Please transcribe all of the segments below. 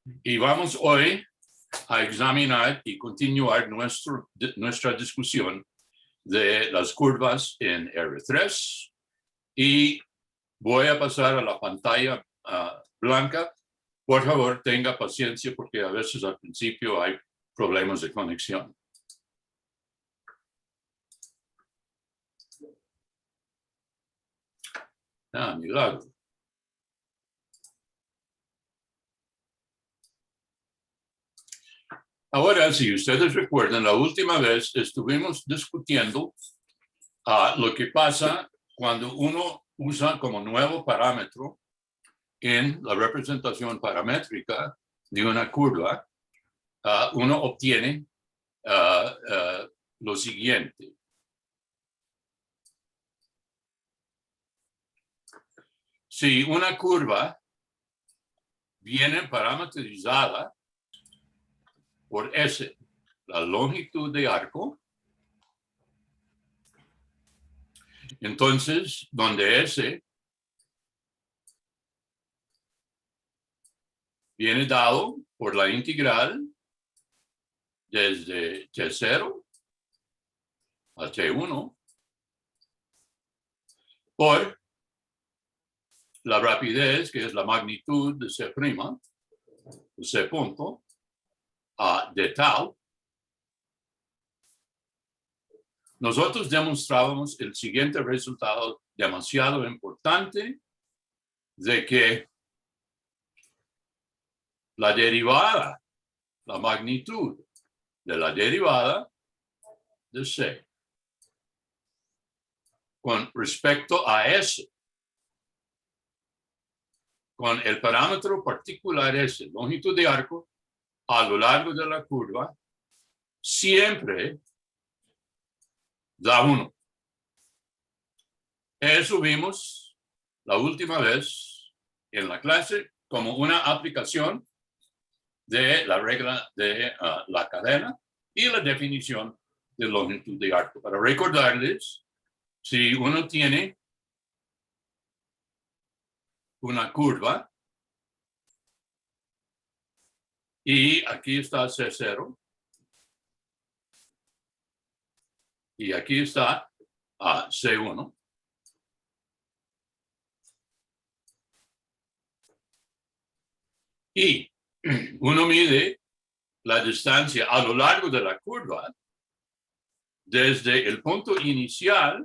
Y vamos hoy a examinar y continuar nuestra discusión de las curvas en R3 y voy a pasar a la pantalla blanca. Por favor, tenga paciencia porque a veces al principio hay problemas de conexión. Milagro. Ahora, si ustedes recuerdan, la última vez estuvimos discutiendo lo que pasa cuando uno usa como nuevo parámetro en la representación paramétrica de una curva, uno obtiene lo siguiente. Si una curva viene parametrizada por S, la longitud de arco, entonces, donde S viene dado por la integral desde T0 a T1 por la rapidez, que es la magnitud de C', de C punto, de tau. Nosotros demostrábamos el siguiente resultado demasiado importante de que la derivada, la magnitud de la derivada de C con respecto a S, con el parámetro particular S, longitud de arco, a lo largo de la curva, siempre da 1. Eso vimos la última vez en la clase como una aplicación de la regla de la cadena y la definición de longitud de arco. Para recordarles, si uno tiene una curva y aquí está C0 y aquí está C1, y uno mide la distancia a lo largo de la curva desde el punto inicial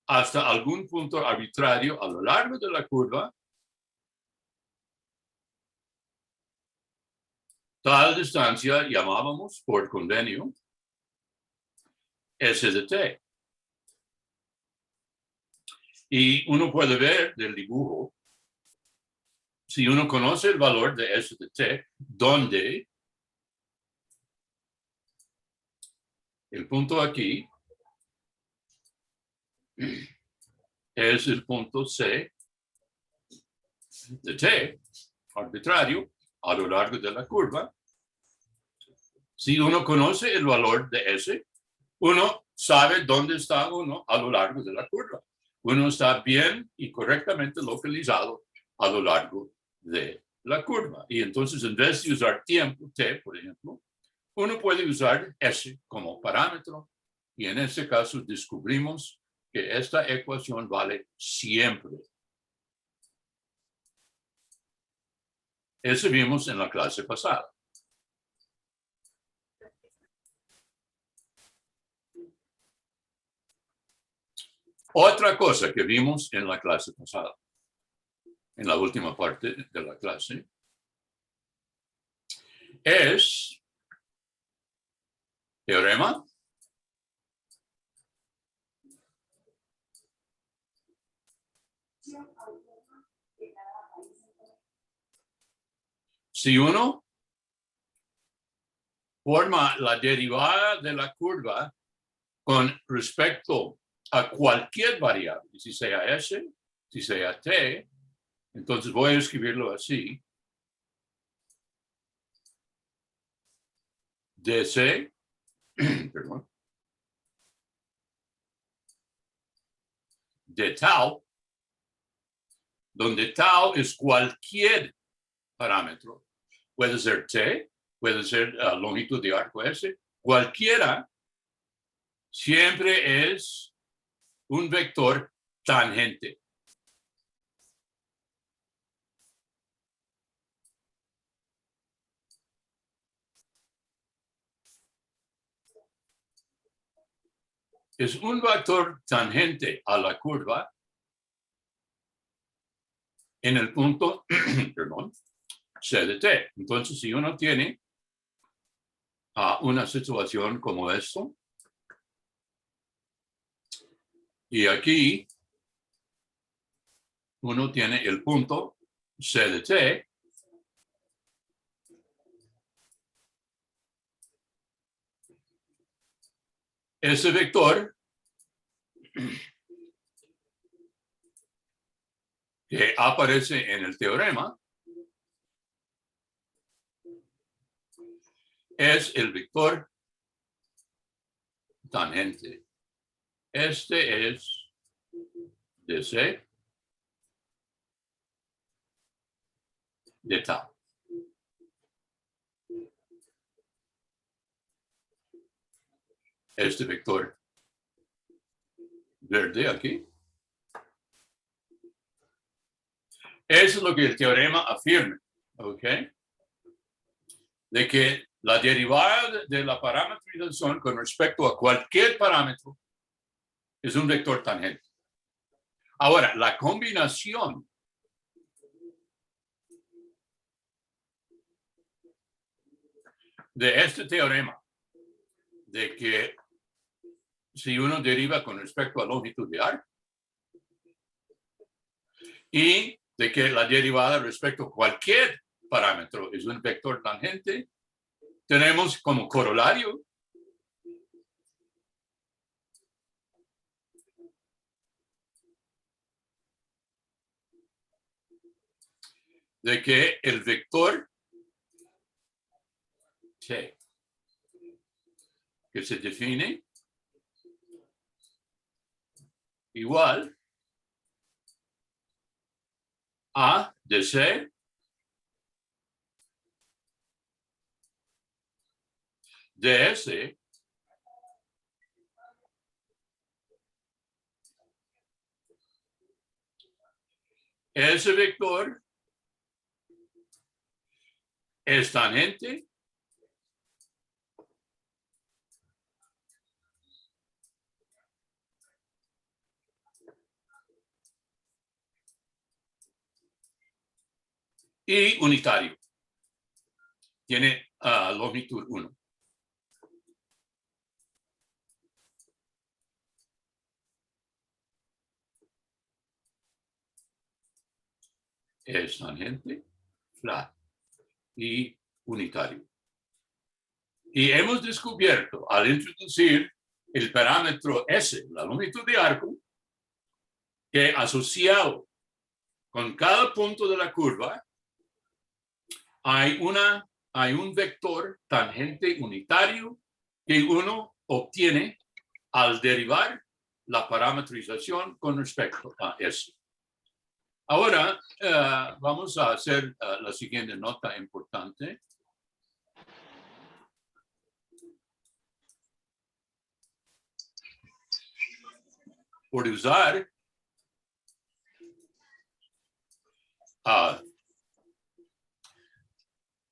hasta algún punto arbitrario a lo largo de la curva. Tal distancia llamábamos por convenio S de t. Y uno puede ver del dibujo, si uno conoce el valor de S de t, donde el punto aquí es el punto C de t, arbitrario, a lo largo de la curva. Si uno conoce el valor de S, uno sabe dónde está uno a lo largo de la curva. Uno está bien y correctamente localizado a lo largo de la curva. Y entonces, en vez de usar tiempo, t, por ejemplo, uno puede usar S como parámetro. Y en este caso descubrimos que esta ecuación vale siempre. Eso vimos en la clase pasada. Otra cosa que vimos en la clase pasada, en la última parte de la clase, es teorema si uno forma la derivada de la curva con respecto a cualquier variable, si sea S, si sea T, entonces voy a escribirlo así. DC, perdón, de tau, donde tau es cualquier parámetro, puede ser t, puede ser longitud de arco s, cualquiera siempre es un vector tangente. Es un vector tangente a la curva en el punto, perdón, c de t. Entonces, si uno tiene una situación como esto, y aquí uno tiene el punto c de t, ese vector que aparece en el teorema es el vector tangente. Este es de C de tau. Este vector verde aquí es lo que el teorema afirma, ¿ok? De que la derivada de la parametrización con respecto a cualquier parámetro es un vector tangente. Ahora, la combinación de este teorema de que si uno deriva con respecto a longitud de arco y de que la derivada respecto a cualquier parámetro es un vector tangente, tenemos como corolario de que el vector t, que se define igual a de c de s ese vector es tangente y unitario. Tiene longitud 1. Es tangente, flat y unitario. Y hemos descubierto al introducir el parámetro S, la longitud de arco, que asociado con cada punto de la curva hay un vector tangente unitario que uno obtiene al derivar la parametrización con respecto a S. Ahora vamos a hacer la siguiente nota importante. Por usar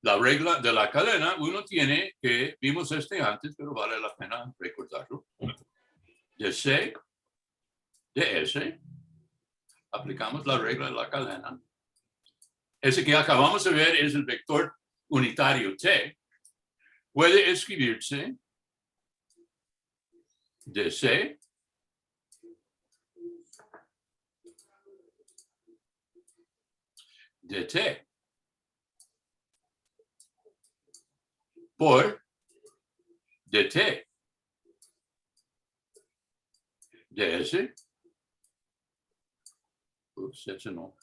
la regla de la cadena, uno tiene que, vimos antes, pero vale la pena recordarlo, de C, de S, aplicamos la regla de la cadena. Ese que acabamos de ver es el vector unitario T. Puede escribirse de C de T por dt de S. Ups, ese no.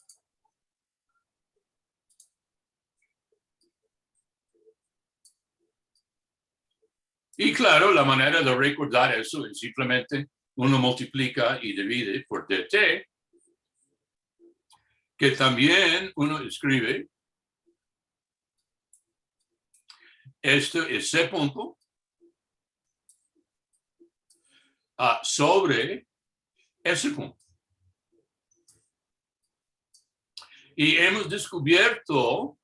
Y claro, la manera de recordar eso es simplemente uno multiplica y divide por dt, que también uno escribe Este es C punto sobre S punto. Y hemos descubierto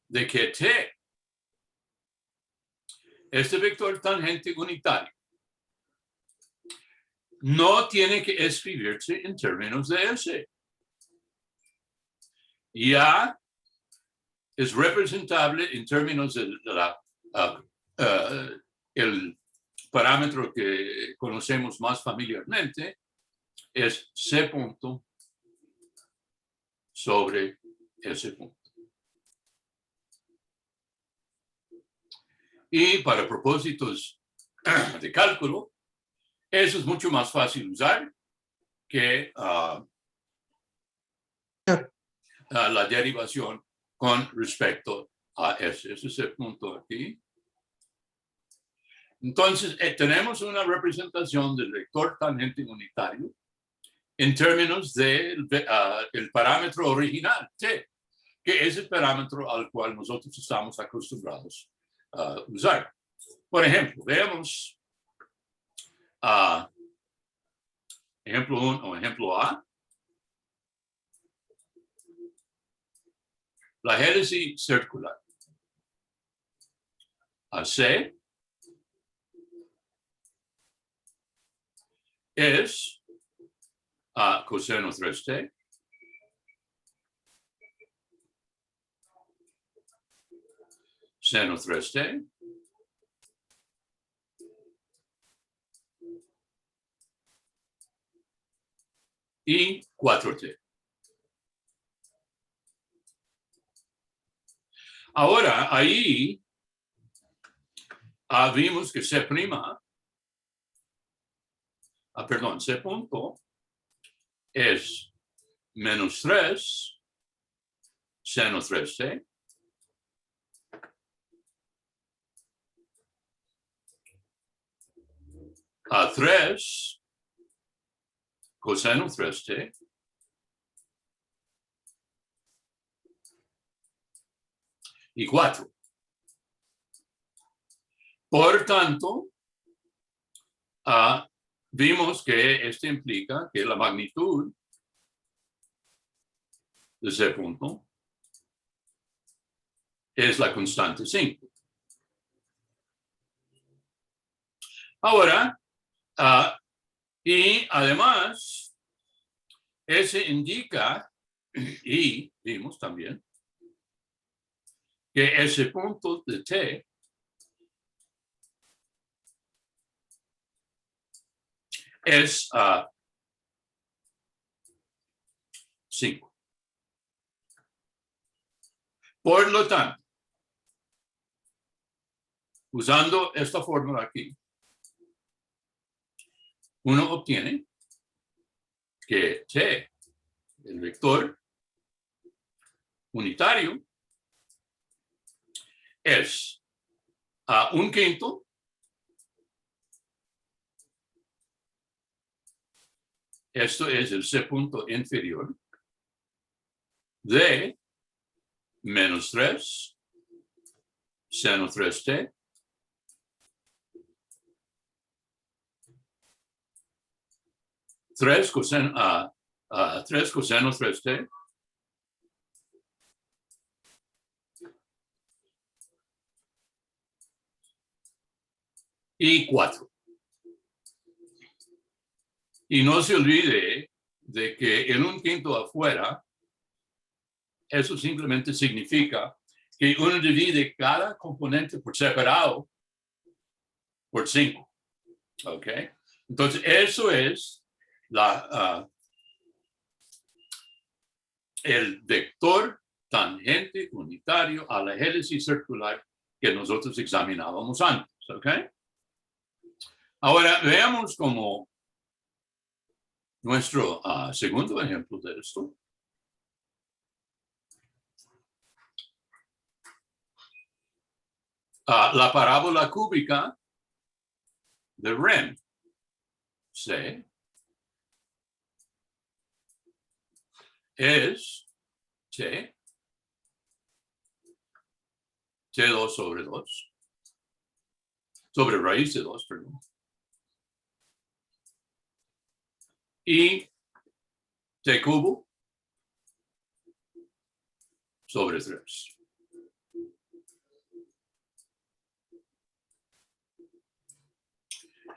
de que T, este vector tangente unitario, no tiene que escribirse en términos de S. Ya es representable en términos de el parámetro que conocemos más familiarmente, es C punto sobre S punto. Y para propósitos de cálculo, eso es mucho más fácil usar que la derivación con respecto a ese es el punto aquí. Entonces, tenemos una representación del vector tangente unitario en términos del el parámetro original, T, que es el parámetro al cual nosotros estamos acostumbrados a usar. Por ejemplo, veamos ejemplo 1 o ejemplo A. La hélice circular. C es coseno 3t seno 3t y 4t. Ahora, ahí vimos que C', C punto es menos 3 seno 3t a 3 coseno 3t y 4. Por tanto, vimos que esto implica que la magnitud de C punto es la constante 5. Ahora, y además, ese indica, y vimos también, que ese punto de T es 5. Por lo tanto, usando esta fórmula aquí, uno obtiene que T, el vector unitario, es 1/5 esto es el C punto inferior de menos 3 seno 3t coseno 3t y 4. Y no se olvide de que el 1/5 afuera, eso simplemente significa que uno divide cada componente por separado por 5. ¿Ok? Entonces, eso es el vector tangente unitario a la hélice circular que nosotros examinábamos antes. ¿Ok? Ahora, veamos como nuestro segundo ejemplo de esto. La parábola cúbica de Ren, C, es T T2 sobre 2. Sobre raíz de 2, perdón. Y T cubo sobre 3.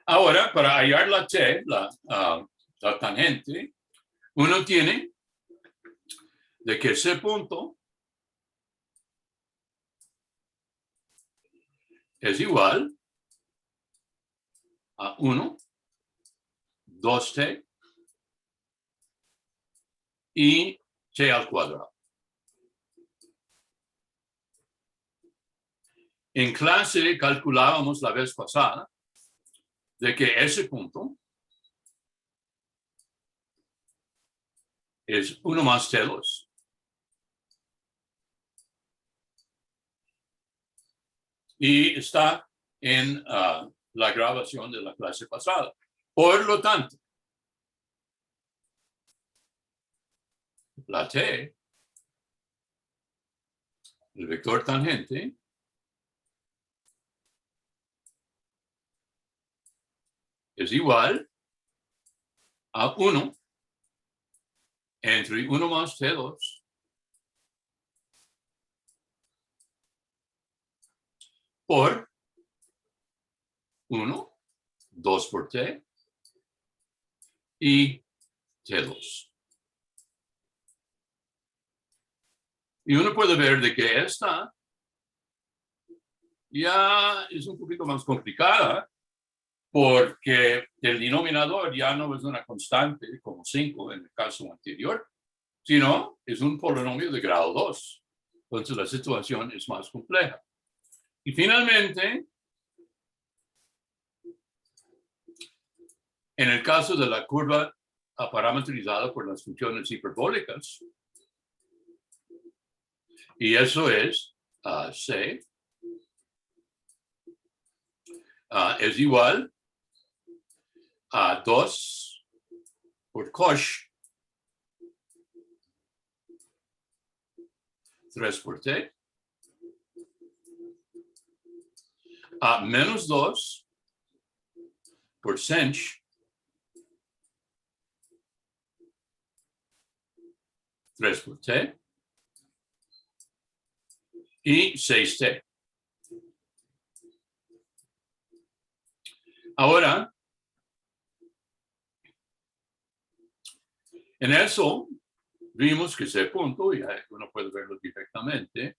Ahora, para hallar la T, la tangente, uno tiene de que ese punto es igual a 1, 2t y t al cuadrado. En clase calculábamos la vez pasada de que ese punto es 1 más t2. Y está en la grabación de la clase pasada. Por lo tanto, la t, el vector tangente, es igual a 1 entre 1 más t2 por 1, 2 por t y t2. Y uno puede ver de que esta ya es un poquito más complicada porque el denominador ya no es una constante como 5 en el caso anterior, sino es un polinomio de grado 2. Entonces la situación es más compleja. Y finalmente, en el caso de la curva parametrizada por las funciones hiperbólicas, y eso es C, es igual a 2 por cosh, 3 por t, a menos 2 por sinh, 3 por t, y 6t. Ahora, en eso, vimos que ese punto, y uno puede verlo directamente,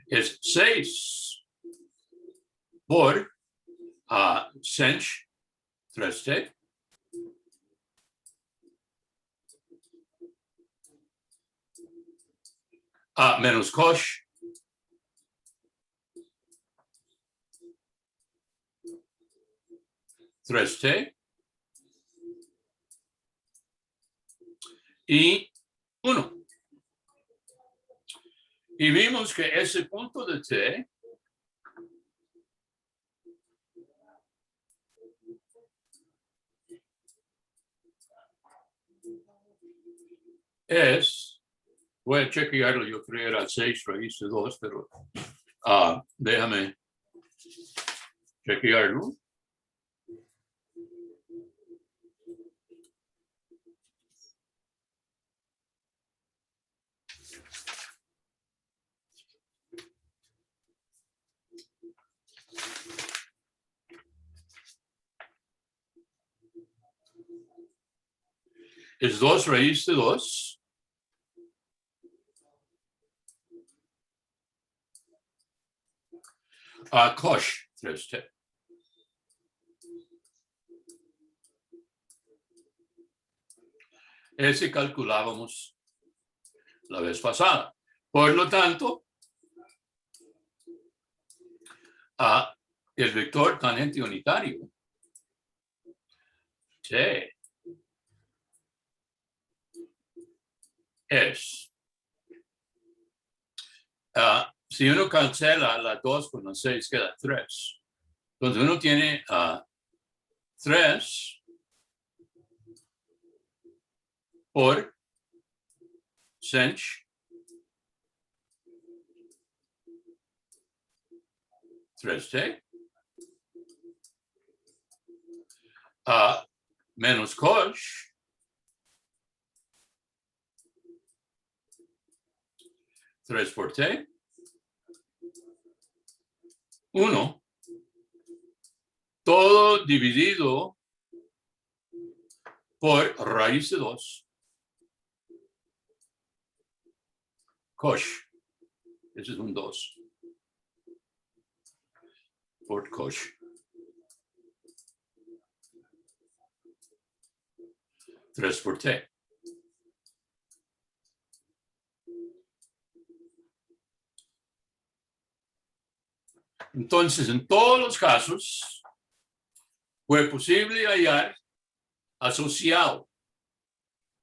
es 6 por sinh 3t menos cosh 3t y 1. Y vimos que ese punto de t es, voy a chequearlo, yo creo que era 6 raíz de 2, pero déjame chequearlo. Es 2 raíz de 2 cosh 3t. Ese calculábamos la vez pasada. Por lo tanto, el vector tangente unitario t es, si uno cancela la 2 con la 6, queda 3. Entonces uno tiene 3 por sinh 3t menos cosh 3 por t 1 todo dividido por raíz de 2 cosh. Ese es un 2 por cosh. Tres por t. Entonces, en todos los casos, fue posible hallar asociado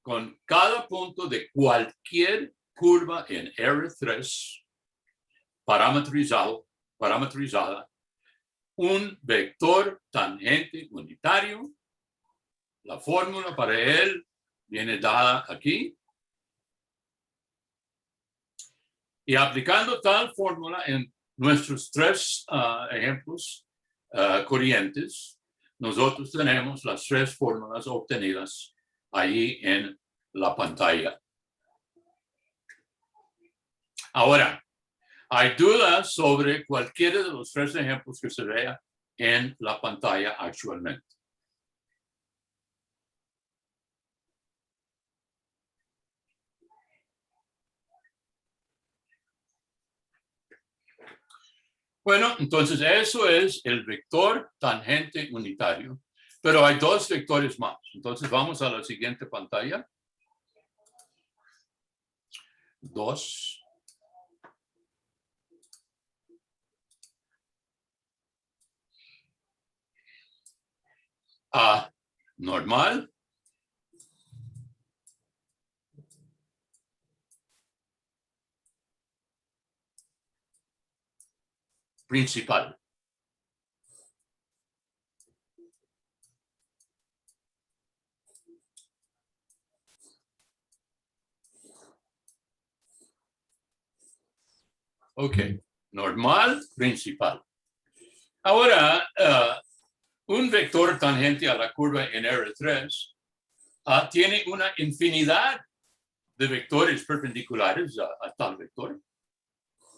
con cada punto de cualquier curva en R3 parametrizada, un vector tangente unitario. La fórmula para él viene dada aquí. Y aplicando tal fórmula en nuestros 3 ejemplos corrientes, nosotros tenemos las 3 fórmulas obtenidas ahí en la pantalla. Ahora, hay dudas sobre cualquiera de los 3 ejemplos que se vea en la pantalla actualmente. Bueno, entonces eso es el vector tangente unitario, pero hay 2 vectores más. Entonces vamos a la siguiente pantalla. 2. Normal. Principal. Ok, normal, principal. Ahora, un vector tangente a la curva en R3 tiene una infinidad de vectores perpendiculares a tal vector.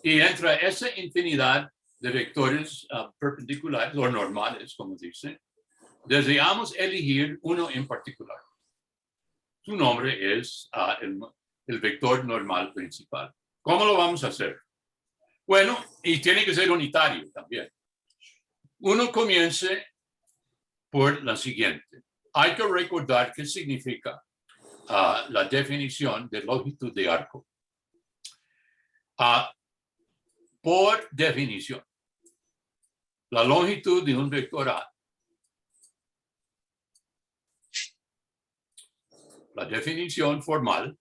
Y entre esa infinidad de vectores perpendiculares o normales, como dice, deseamos elegir uno en particular. Su nombre es el vector normal principal. ¿Cómo lo vamos a hacer? Bueno, y tiene que ser unitario también. Uno comience por la siguiente. Hay que recordar qué significa la definición de longitud de arco. Por definición, la longitud de un vector A, la definición formal,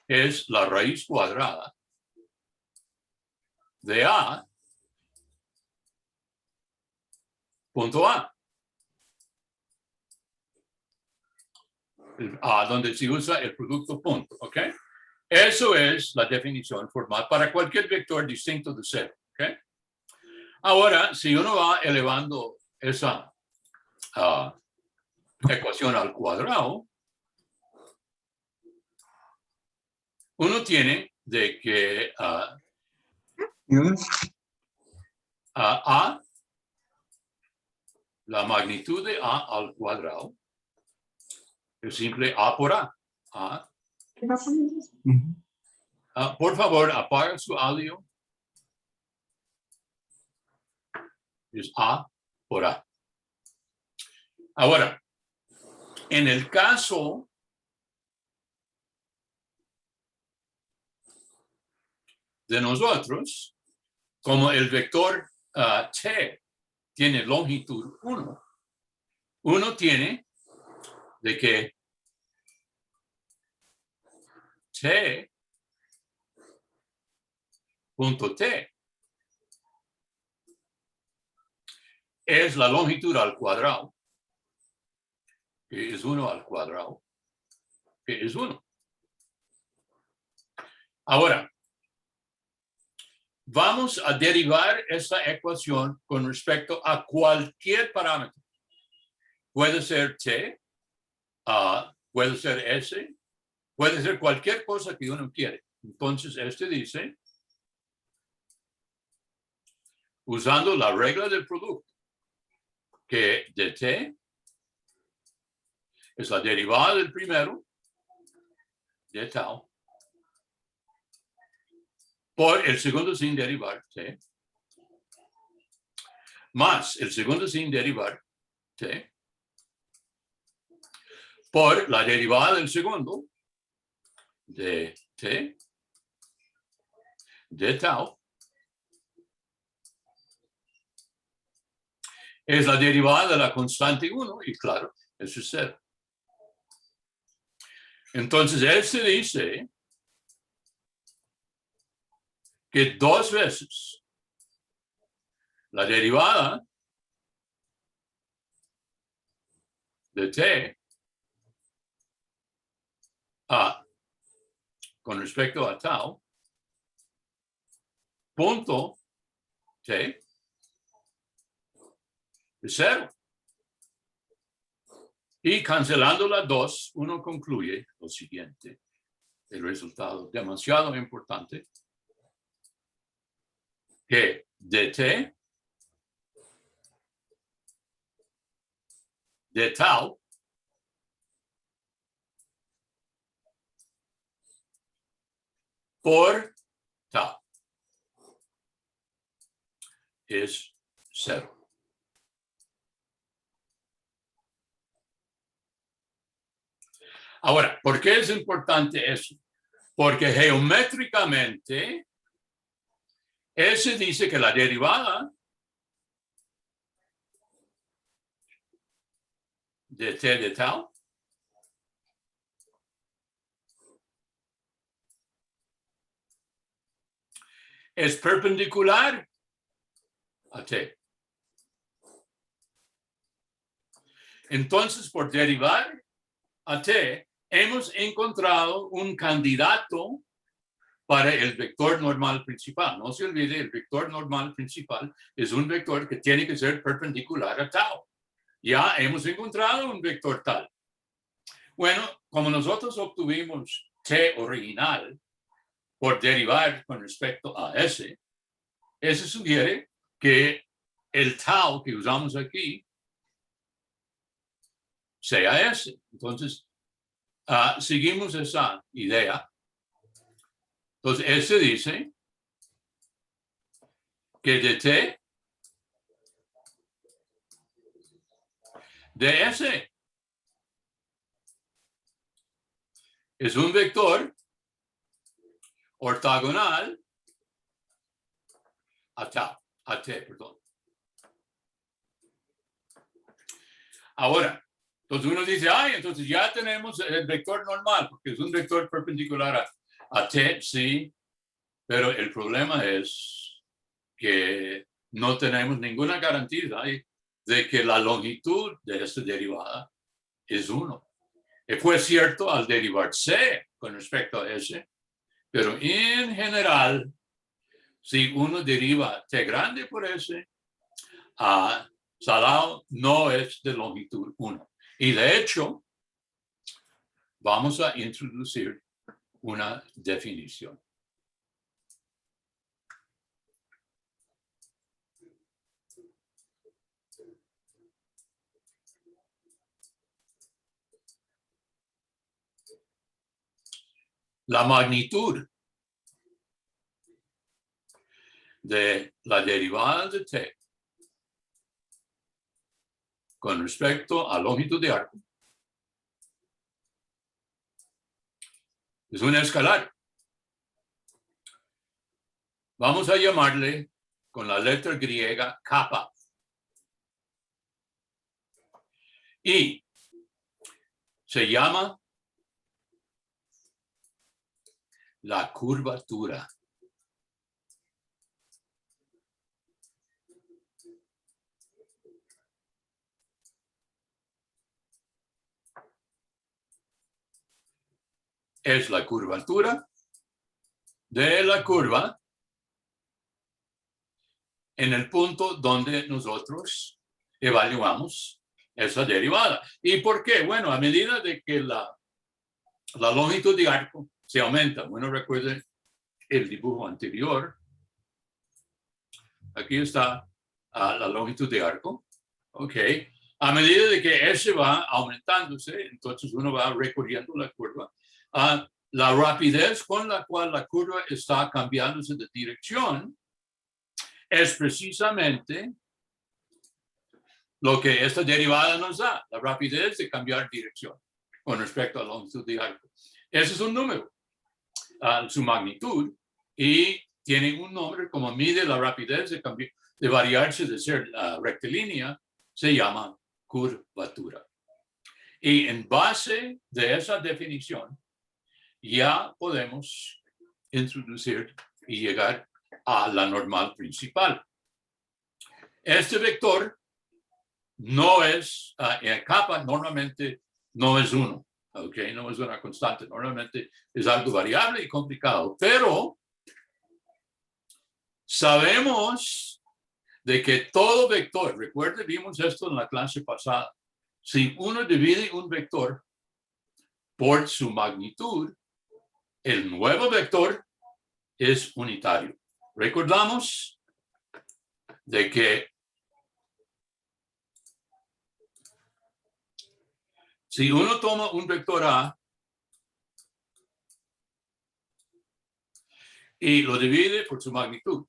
es la raíz cuadrada de A, punto A, donde se usa el producto punto, ¿ok? Eso es la definición formal para cualquier vector distinto de 0, ¿ok? Ahora, si uno va elevando esa ecuación al cuadrado, uno tiene de que A, la magnitud de A al cuadrado, es simple A por A. Por favor, apaga su audio. Es A por A. Ahora, en el caso de nosotros, como el vector t tiene longitud 1, uno tiene de que t punto t es la longitud al cuadrado, que es 1 al cuadrado, que es 1. Ahora, vamos a derivar esta ecuación con respecto a cualquier parámetro. Puede ser t, puede ser s, puede ser cualquier cosa que uno quiere. Entonces, dice, usando la regla del producto, que de t es la derivada del primero de tau por el segundo sin derivar t, más el segundo sin derivar t, por la derivada del segundo de t, de tau, es la derivada de la constante 1, y claro, eso es 0. Entonces, él dice que 2 veces la derivada de t con respecto a tau, punto t, es 0. Y cancelando la 2, uno concluye lo siguiente. El resultado demasiado importante, que dt de tau por tau es 0. Ahora, ¿por qué es importante eso? Porque geométricamente, ese dice que la derivada de t de tau es perpendicular a t. Entonces, por derivar a t, hemos encontrado un candidato para el vector normal principal. No se olvide, el vector normal principal es un vector que tiene que ser perpendicular a tau. Ya hemos encontrado un vector tal. Bueno, como nosotros obtuvimos t original por derivar con respecto a s, eso sugiere que el tau que usamos aquí sea s. Entonces, seguimos esa idea. Entonces, dice que de t de s es un vector ortogonal a t, perdón. Ahora, entonces uno dice, entonces ya tenemos el vector normal, porque es un vector perpendicular a t, sí, pero el problema es que no tenemos ninguna garantía de que la longitud de esta derivada es 1. Fue cierto al derivar c con respecto a s, pero en general, si uno deriva t grande por s, salado no es de longitud 1. Y de hecho, vamos a introducir una definición. La magnitud de la derivada de t con respecto a longitud de arco es una escalar. Vamos a llamarle con la letra griega kappa. Y se llama la curvatura. Es la curvatura de la curva en el punto donde nosotros evaluamos esa derivada. ¿Y por qué? Bueno, a medida de que la longitud de arco se aumenta, bueno, recuerden el dibujo anterior, aquí está la longitud de arco, ok. A medida de que ese va aumentándose, entonces uno va recorriendo la curva. La rapidez con la cual la curva está cambiándose de dirección es precisamente lo que esta derivada nos da, la rapidez de cambiar dirección con respecto a la longitud de arco. Ese es un número, su magnitud, y tiene un nombre como mide la rapidez de variarse de ser rectilínea, se llama curvatura. Y en base de esa definición, ya podemos introducir y llegar a la normal principal. Este vector no es, kappa normalmente no es 1, ¿ok? No es una constante, normalmente es algo variable y complicado, pero sabemos de que todo vector, recuerde, vimos esto en la clase pasada, si uno divide un vector por su magnitud, el nuevo vector es unitario. Recordamos de que si uno toma un vector A y lo divide por su magnitud,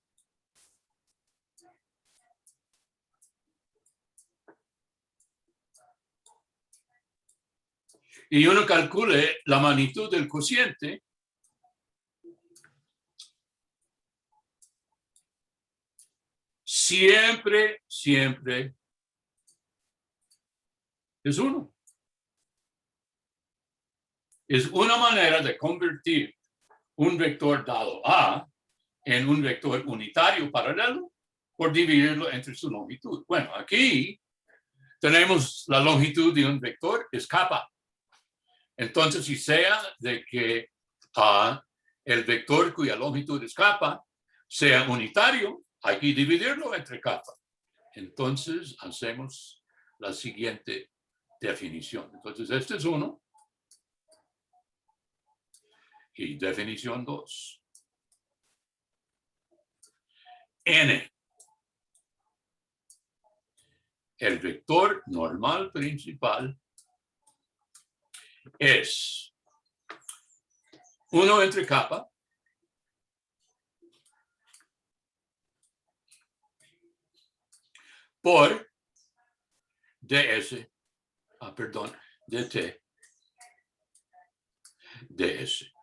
y uno calcule la magnitud del cociente, siempre es 1. Es una manera de convertir un vector dado A en un vector unitario paralelo por dividirlo entre su longitud. Bueno, aquí tenemos la longitud de un vector, es kappa. Entonces, si sea de que el vector cuya longitud es kappa sea unitario, hay que dividirlo entre kappa. Entonces, hacemos la siguiente definición. Entonces, este es 1. Y definición 2. N. El vector normal principal es 1 entre kappa por ds, dt ds.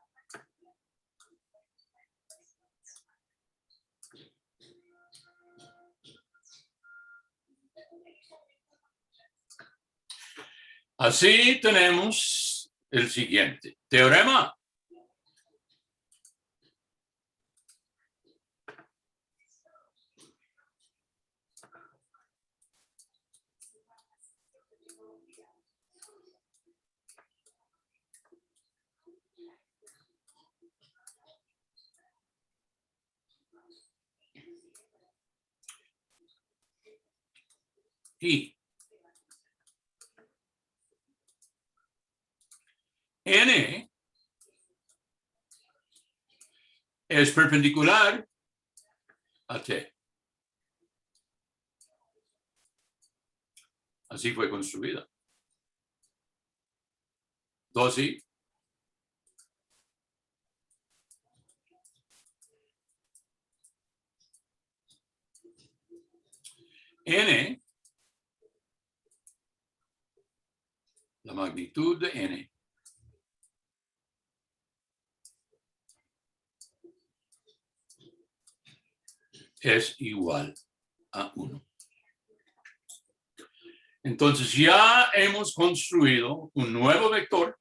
Así tenemos el siguiente teorema. Y N es perpendicular a T. Así fue construida. 2i N, la magnitud de N es igual a 1. Entonces ya hemos construido un nuevo vector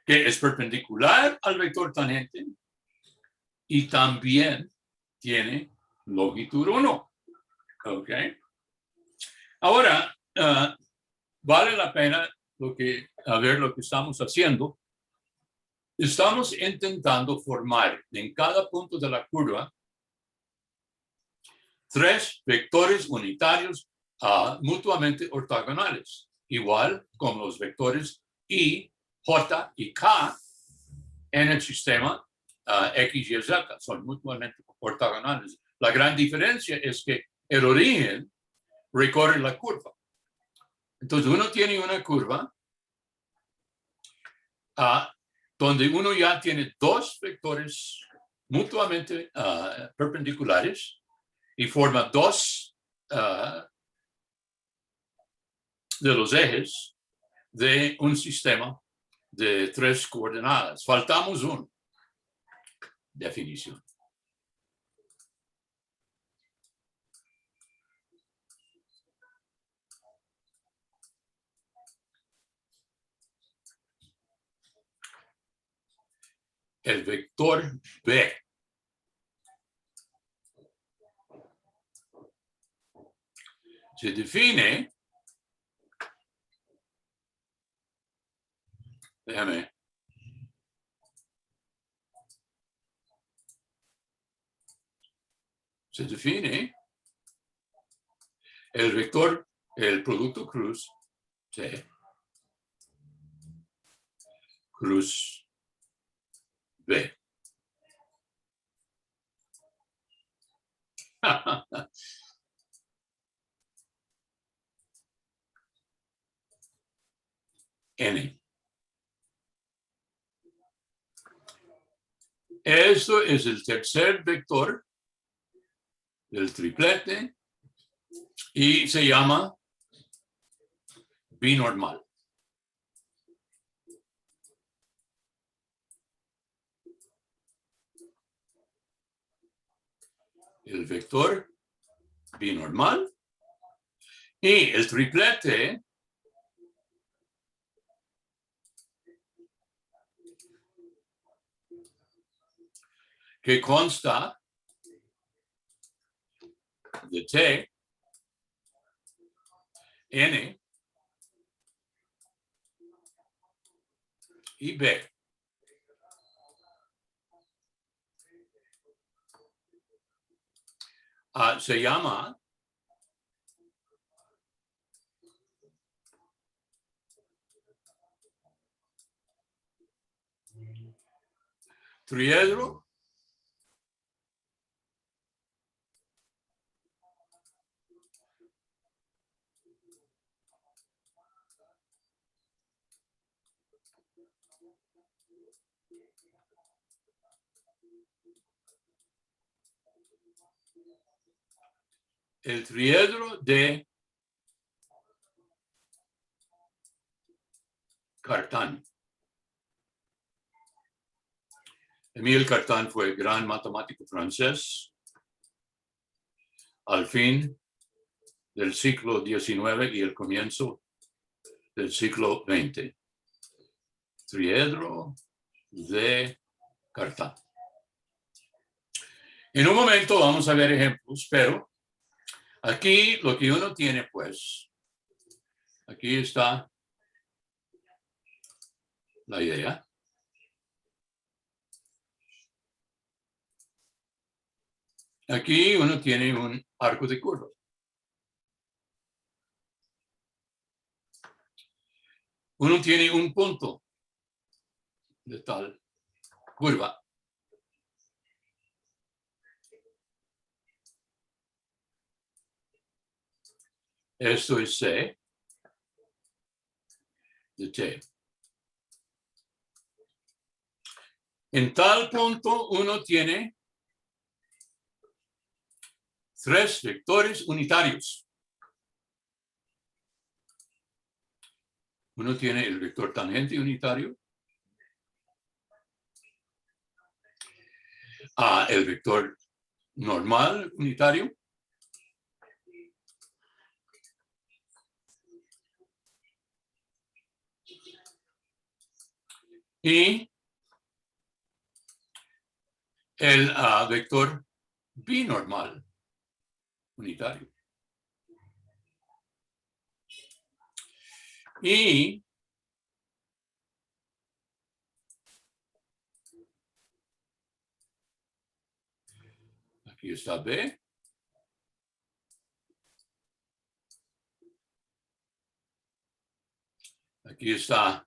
que es perpendicular al vector tangente y también tiene longitud 1. ¿Ok? Ahora, vale la pena ver lo que estamos haciendo. Estamos intentando formar en cada punto de la curva tres vectores unitarios mutuamente ortogonales, igual como los vectores I, J y K en el sistema X, Y, Z, son mutuamente ortogonales. La gran diferencia es que el origen recorre la curva. Entonces uno tiene una curva donde uno ya tiene dos vectores mutuamente perpendiculares y forma dos de los ejes de un sistema de tres coordenadas. Faltamos una definición. El vector B se define, déjame, se define el vector, el producto cruz, C, cruz B. N. Esto es el tercer vector del triplete y se llama binormal. El vector binormal y el triplete que consta de T, N y B. Se llama triedro el triedro de Cartan. Émile Cartan fue gran matemático francés al fin del siglo XIX y el comienzo del siglo XX. Triedro de Cartan. En un momento vamos a ver ejemplos, pero aquí lo que uno tiene, pues, aquí está la idea. Aquí uno tiene un arco de curva. Uno tiene un punto de tal curva. Esto es C de T. En tal punto uno tiene tres vectores unitarios. Uno tiene el vector tangente unitario, el vector normal unitario, y el vector binormal unitario. Y aquí está B. Aquí está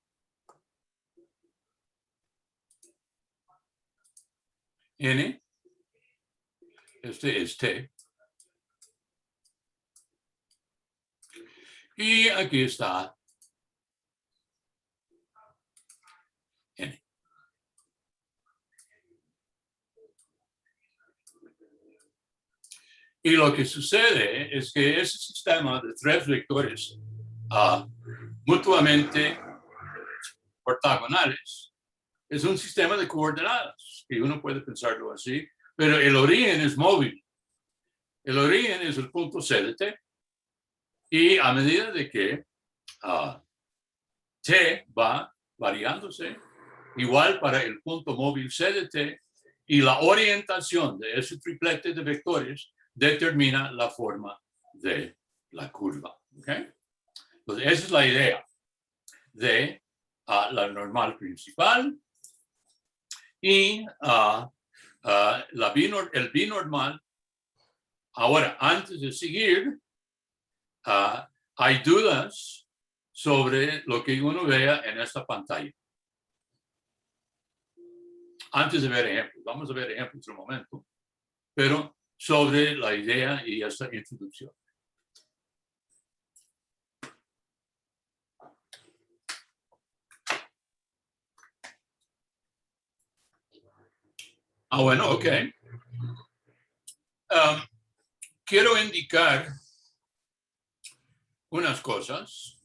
N. Este es T. Y aquí está N. Y lo que sucede es que ese sistema de tres vectores mutuamente ortogonales es un sistema de coordenadas, y uno puede pensarlo así, pero el origen es móvil. El origen es el punto C de T. Y a medida de que T va variándose, igual para el punto móvil C de T, y la orientación de ese triplete de vectores determina la forma de la curva. ¿Okay? Entonces, esa es la idea de la normal principal y el binormal. Ahora, antes de seguir, hay dudas sobre lo que uno vea en esta pantalla. Antes de ver ejemplos, vamos a ver ejemplos en un momento, pero sobre la idea y esta introducción. Bueno, ok. Quiero indicar unas cosas.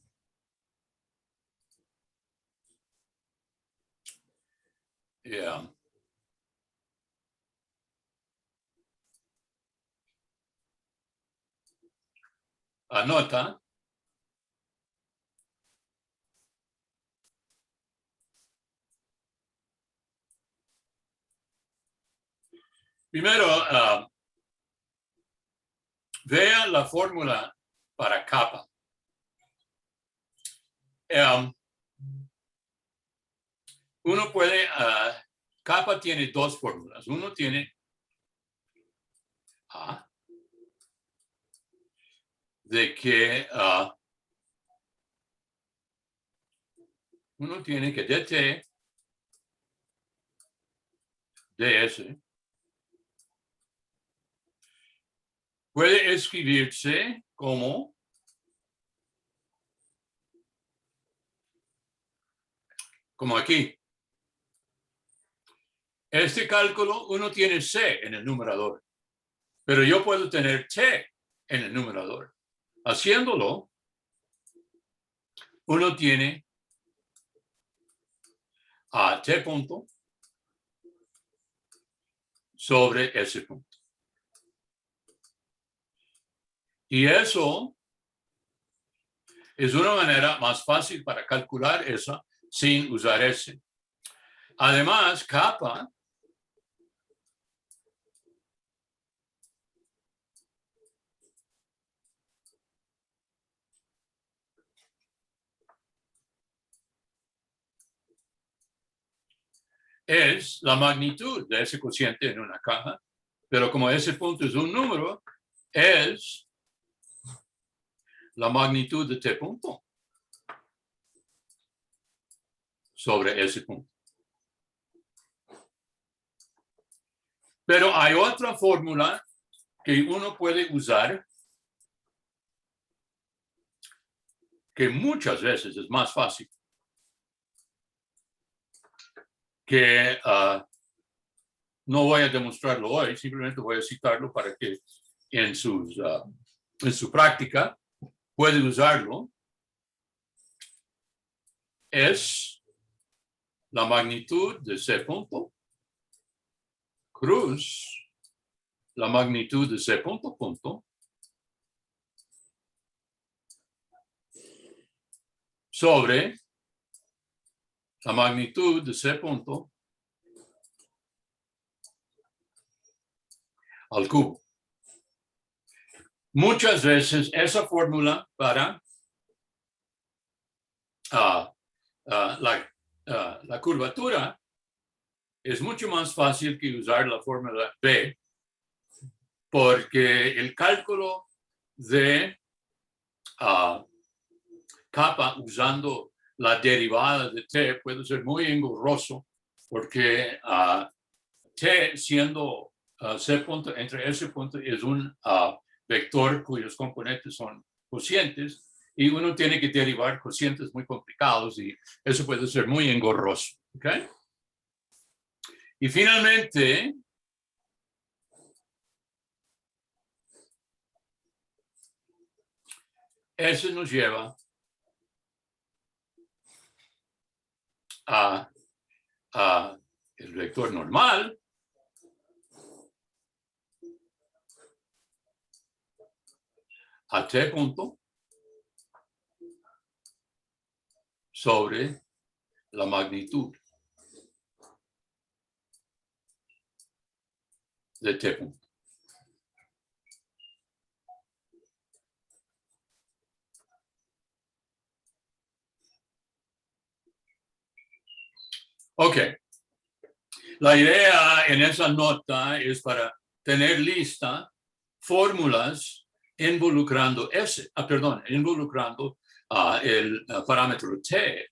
Anota. Primero, vea la fórmula para kappa. Uno puede, kappa tiene dos fórmulas. Uno tiene de que uno tiene que dt ds puede escribirse como aquí. Este cálculo uno tiene c en el numerador, pero yo puedo tener t en el numerador. Haciéndolo, uno tiene a t punto sobre ese punto. Y eso es una manera más fácil para calcular eso sin usar ese. Además, kappa es la magnitud de ese cociente en una caja, pero como ese punto es un número, es la magnitud de t punto sobre ese punto. Pero hay otra fórmula que uno puede usar que muchas veces es más fácil, que no voy a demostrarlo hoy, simplemente voy a citarlo para que en su práctica puede usarlo. Es la magnitud de C punto cruz la magnitud de C punto punto sobre la magnitud de C punto al cubo. Muchas veces esa fórmula para la curvatura es mucho más fácil que usar la fórmula B, porque el cálculo de kappa usando la derivada de t puede ser muy engorroso porque t siendo c punto entre s punto es un vector cuyos componentes son cocientes y uno tiene que derivar cocientes muy complicados y eso puede ser muy engorroso. ¿Okay? Y finalmente, eso nos lleva a el vector normal a t punto sobre la magnitud de t punto. Ok. La idea en esa nota es para tener lista fórmulas involucrando involucrando el parámetro t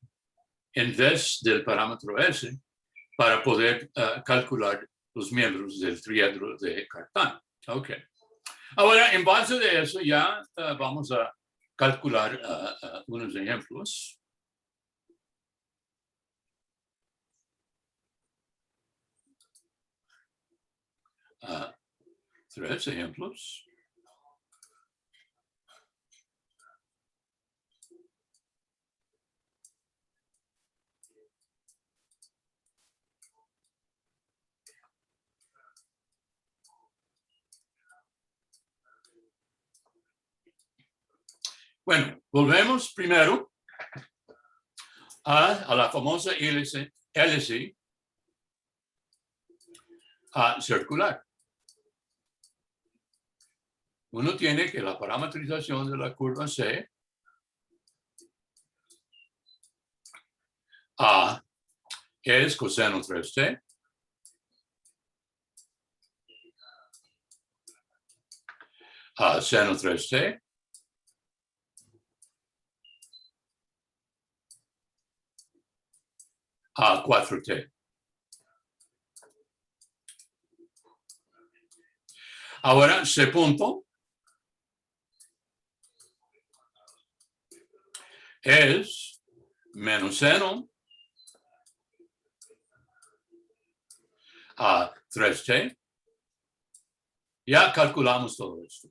en vez del parámetro s para poder calcular los miembros del triedro de Cartan. Ok. Ahora, en base de eso ya vamos a calcular unos ejemplos. 3 ejemplos. Bueno, volvemos primero a la famosa hélice circular. Uno tiene que la parametrización de la curva C es coseno 3t seno 3t a 4t. Ahora, C punto es menos seno a 3t. Ya calculamos todo esto.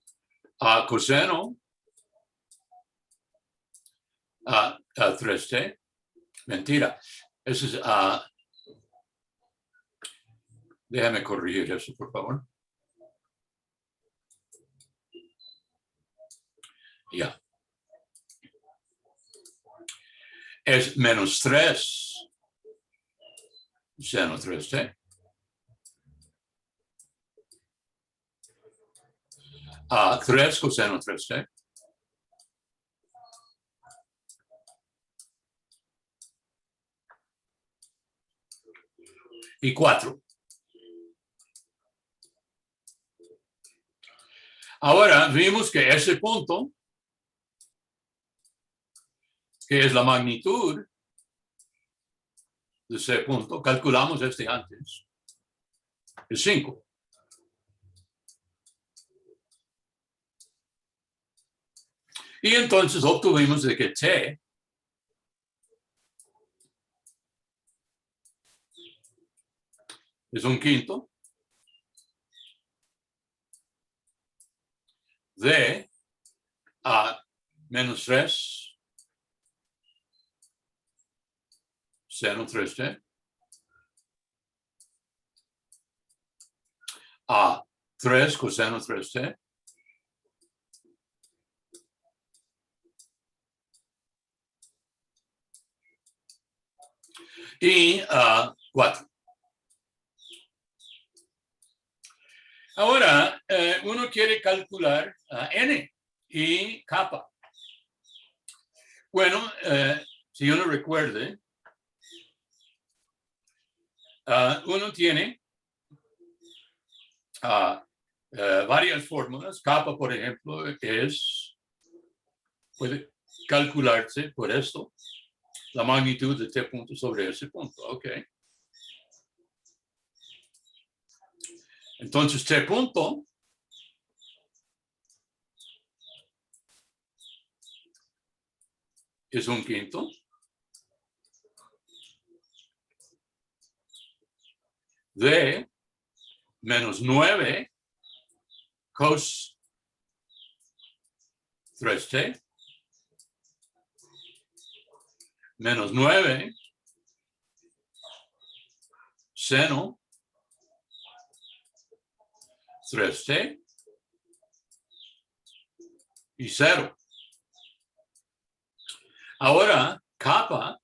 Coseno a 3t. Mentira. Eso es, déjame corregir eso, por favor. Ya. Es menos 3 seno 3t. 3 coseno 3t. Y 4. Ahora vimos que ese punto, que es la magnitud de ese punto, calculamos este antes, es 5. Y entonces obtuvimos de que t es un quinto de menos 3 seno 3t a 3 coseno 3t y 4. Ahora, uno quiere calcular n y kappa. Bueno, si uno recuerde, uno tiene varias fórmulas. Kappa, por ejemplo, puede calcularse por esto. la magnitud de t punto sobre ese punto. Ok. Entonces, t punto es un quinto de menos 9 cos 3t menos 9 seno 3t y 0. Ahora, kappa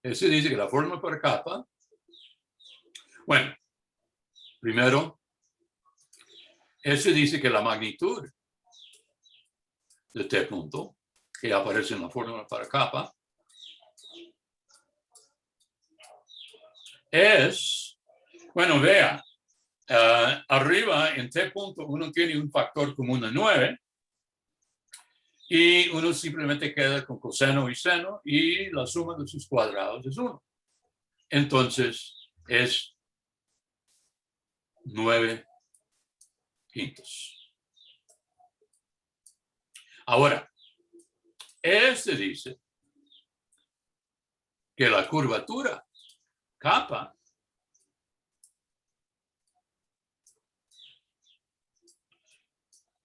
ese dice que la fórmula para kappa, bueno, primero, ese dice que la magnitud de t punto, que aparece en la fórmula para kappa, es, bueno, vea, arriba en t punto uno tiene un factor común de 9 y uno simplemente queda con coseno y seno y la suma de sus cuadrados es 1. Entonces es 9 quintos. Ahora, este dice que la curvatura kappa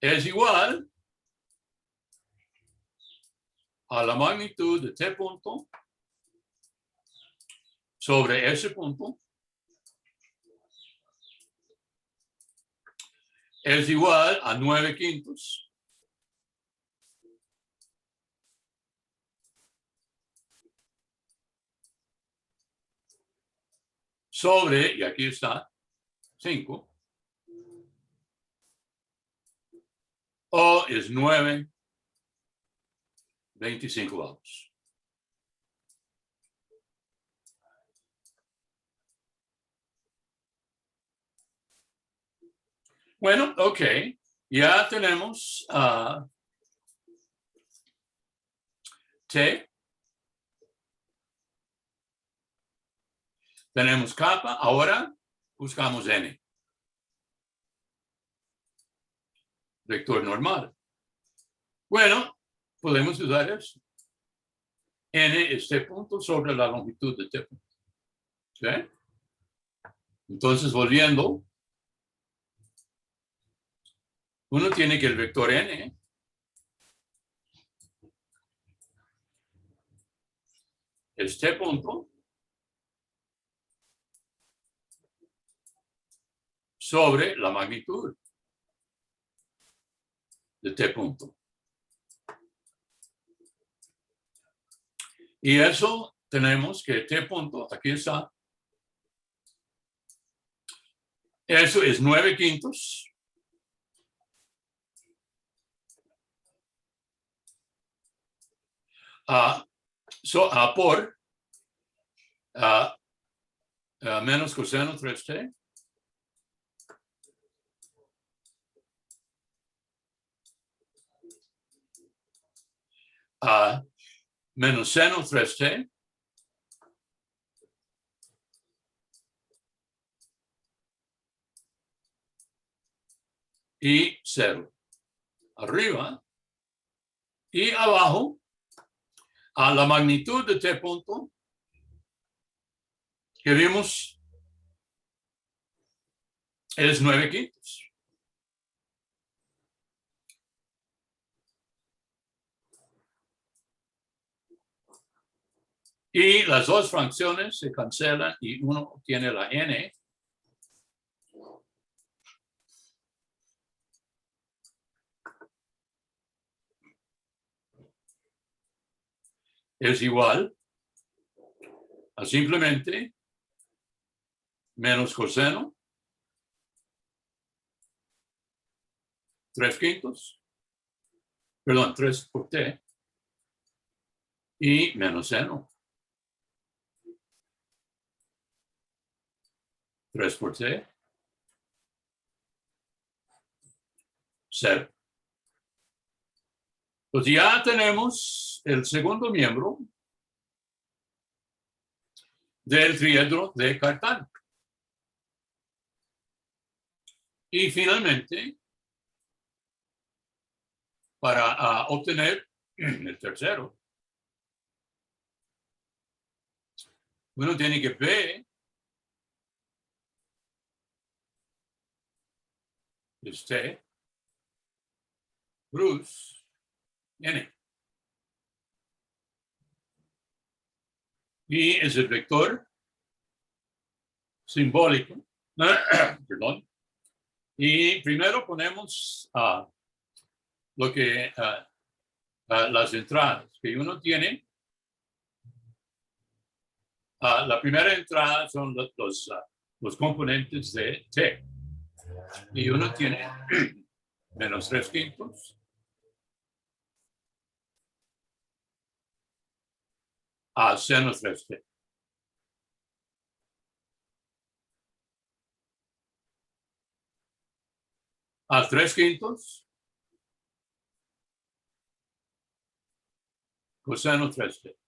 es igual a la magnitud de t punto sobre ese punto es igual a 9 quintos sobre, y aquí está, 5, o es 9, 25avos. Bueno, ok, ya tenemos t, tenemos kappa, ahora buscamos n, vector normal. Bueno, podemos usar eso. N es t punto sobre la longitud de t punto. ¿Okay? Entonces, volviendo, uno tiene que el vector n es t punto sobre la magnitud de t punto. Y eso tenemos que t punto, aquí está, eso es 9 quintos por menos coseno 3t menos seno 3t y 0. Arriba y abajo a la magnitud de t punto que vimos es 9 quintos. Y las dos fracciones se cancelan y uno obtiene la n. Es igual a simplemente menos coseno 3 quintos, perdón, 3 por t y menos seno 3 por t 0. Pues ya tenemos el segundo miembro del triedro de Cartán. Y finalmente, para obtener el tercero, uno tiene que P es T, Bruce, N. Y es el vector simbólico. Perdón. Y primero ponemos lo que las entradas que uno tiene. La primera entrada son los componentes de T. Y uno tiene menos 3/5 a seno 3T. A 3/5 coseno 3T.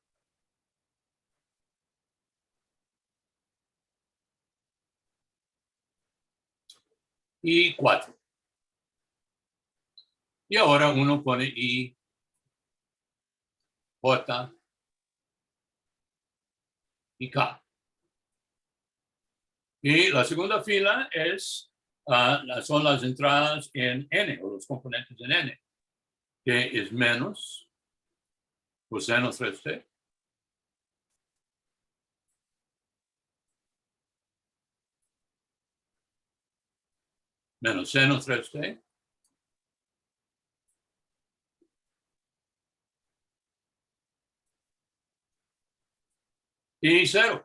Y 4. Y ahora uno pone I, J y K. Y la segunda fila son las entradas en N, o los componentes en N, que es menos coseno 3T. Menos seno 3T. Y 0.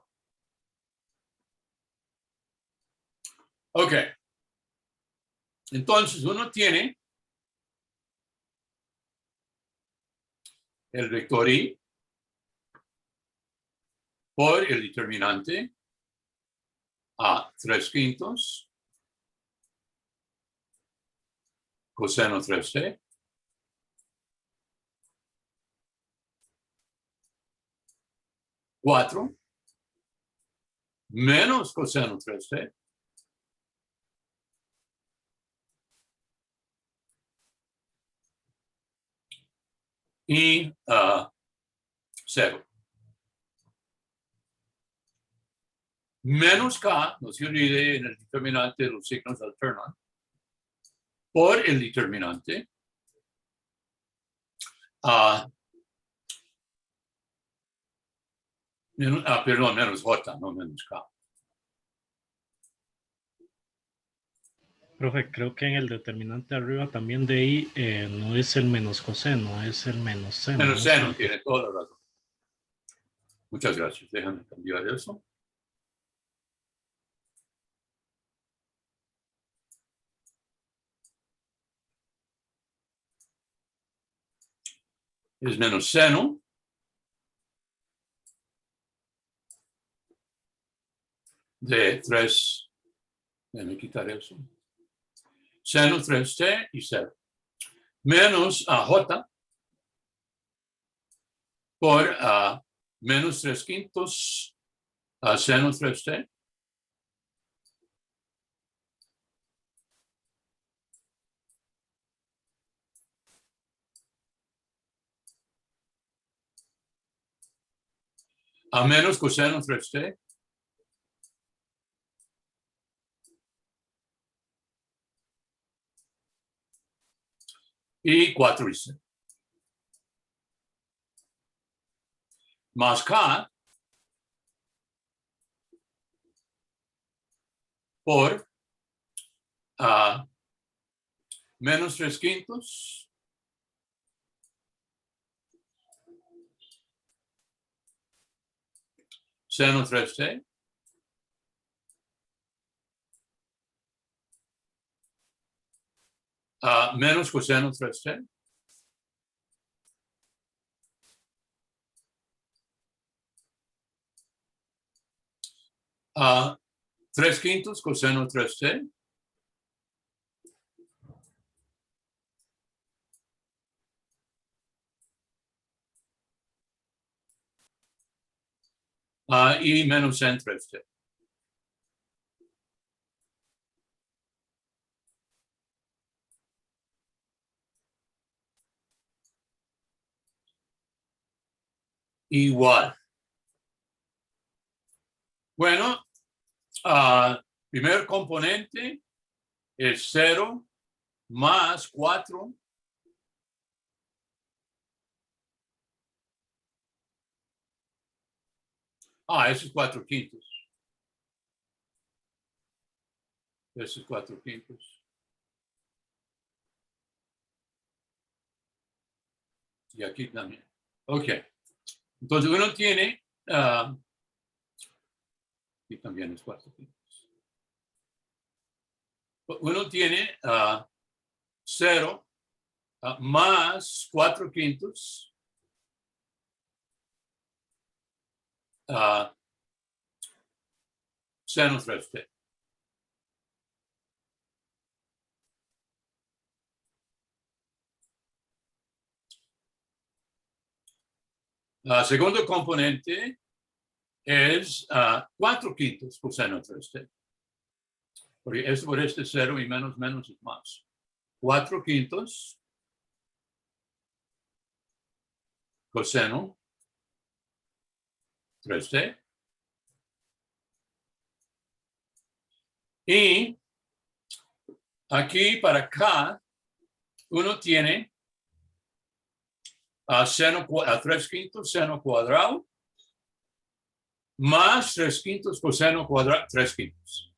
Ok. Entonces uno tiene el vector I por el determinante a 3/5 coseno 3T. Cuatro menos coseno 3T. Y 0. Menos K, no se olvide en el determinante los signos alternan, por el determinante perdón, menos J, no menos K. Profe, creo que en el determinante arriba también de I no es el menos coseno, es el menos seno. Menos seno, tiene toda la razón. Muchas gracias. Déjame cambiar eso. Es menos seno de 3. Déjame quitar eso. Seno 3T y 0. Menos J por menos 3/5 seno 3T. A menos coseno 3T. Y 4 y 0. Más K por menos 3/5 seno 3T. Menos coseno 3T. Uh, 3/5 coseno 3T. y menos n 3t. Igual. Bueno, primer componente es 0 más 4 eso es 4/5. Eso es 4/5. Y aquí también. Ok. Entonces uno tiene, y también es 4/5. Uno tiene 0 más 4/5 seno 3t. Segundo componente es 4/5 coseno 3t. Porque esto por este 0 y menos es más. 4/5 coseno 3t. Y aquí para acá uno tiene seno a 3/5 seno cuadrado más 3/5 coseno cuadrado 3/5.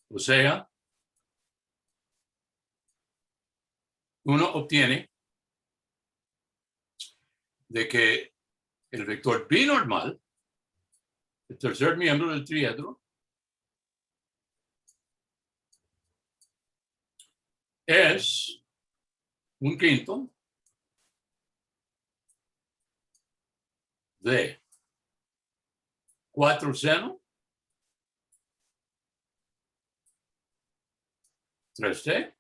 O sea, uno obtiene de que el vector binormal, el tercer miembro del triedro, es 1/5 de 4 seno 3t,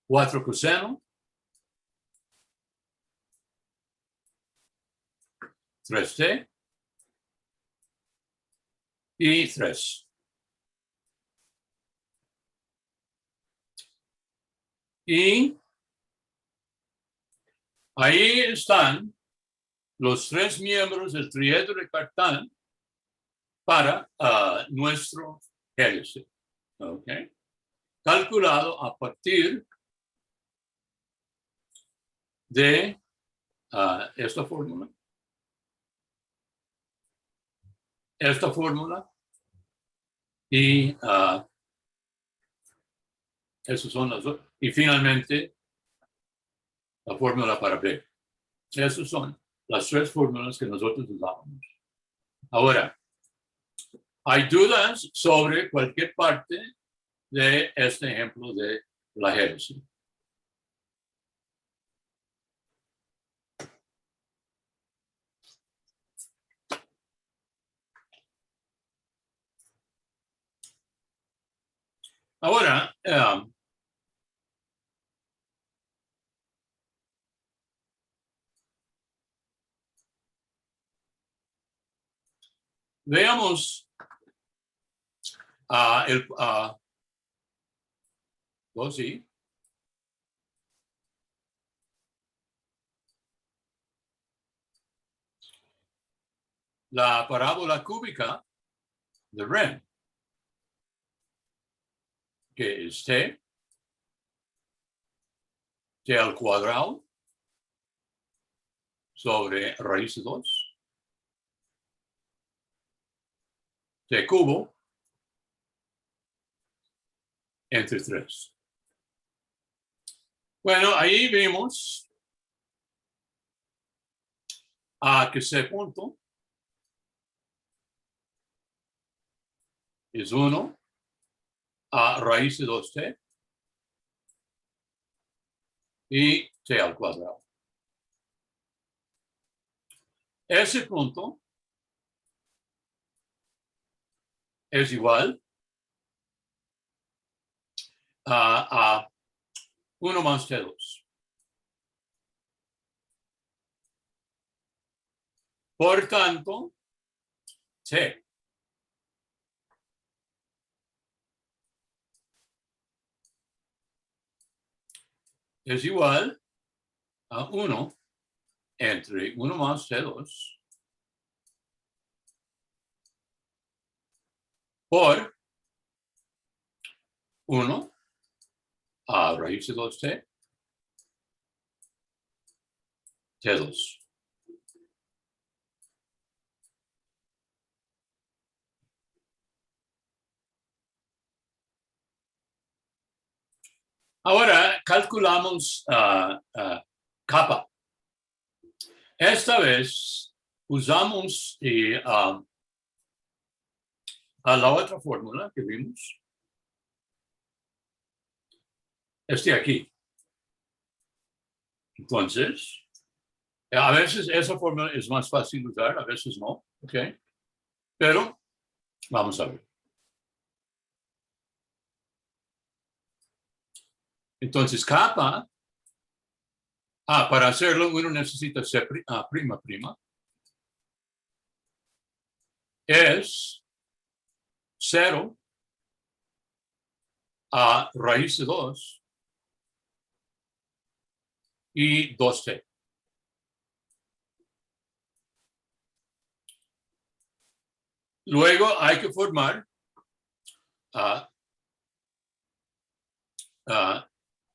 4 coseno 3t y 3. Y ahí están los 3 miembros del triedro de Cartan para nuestro hélice. Okay. Calculado a partir de esta fórmula. Esta fórmula y esos son las dos. Y finalmente la fórmula para B. Esas son las 3 fórmulas que nosotros usábamos. Ahora, hay dudas sobre cualquier parte de este ejemplo de la hélice. Ahora, veamos sí. La parábola cúbica de Ren, que es t al cuadrado sobre raíz de 2, t cubo entre 3. Bueno, ahí vimos que c punto es 1 a raíz de 2t y t al cuadrado. Ese punto es igual a 1 más T2. Por tanto, T es igual a 1 entre 1 más T2 por 1 a raíz de 2T, T2. Ahora calculamos kappa. Esta vez usamos a la otra fórmula que vimos. Aquí. Entonces, a veces esa fórmula es más fácil de usar, a veces no. ¿Ok? Pero vamos a ver. Entonces, kappa, para hacerlo uno necesita C', es 0 a raíz de 2 y 2T. Luego hay que formar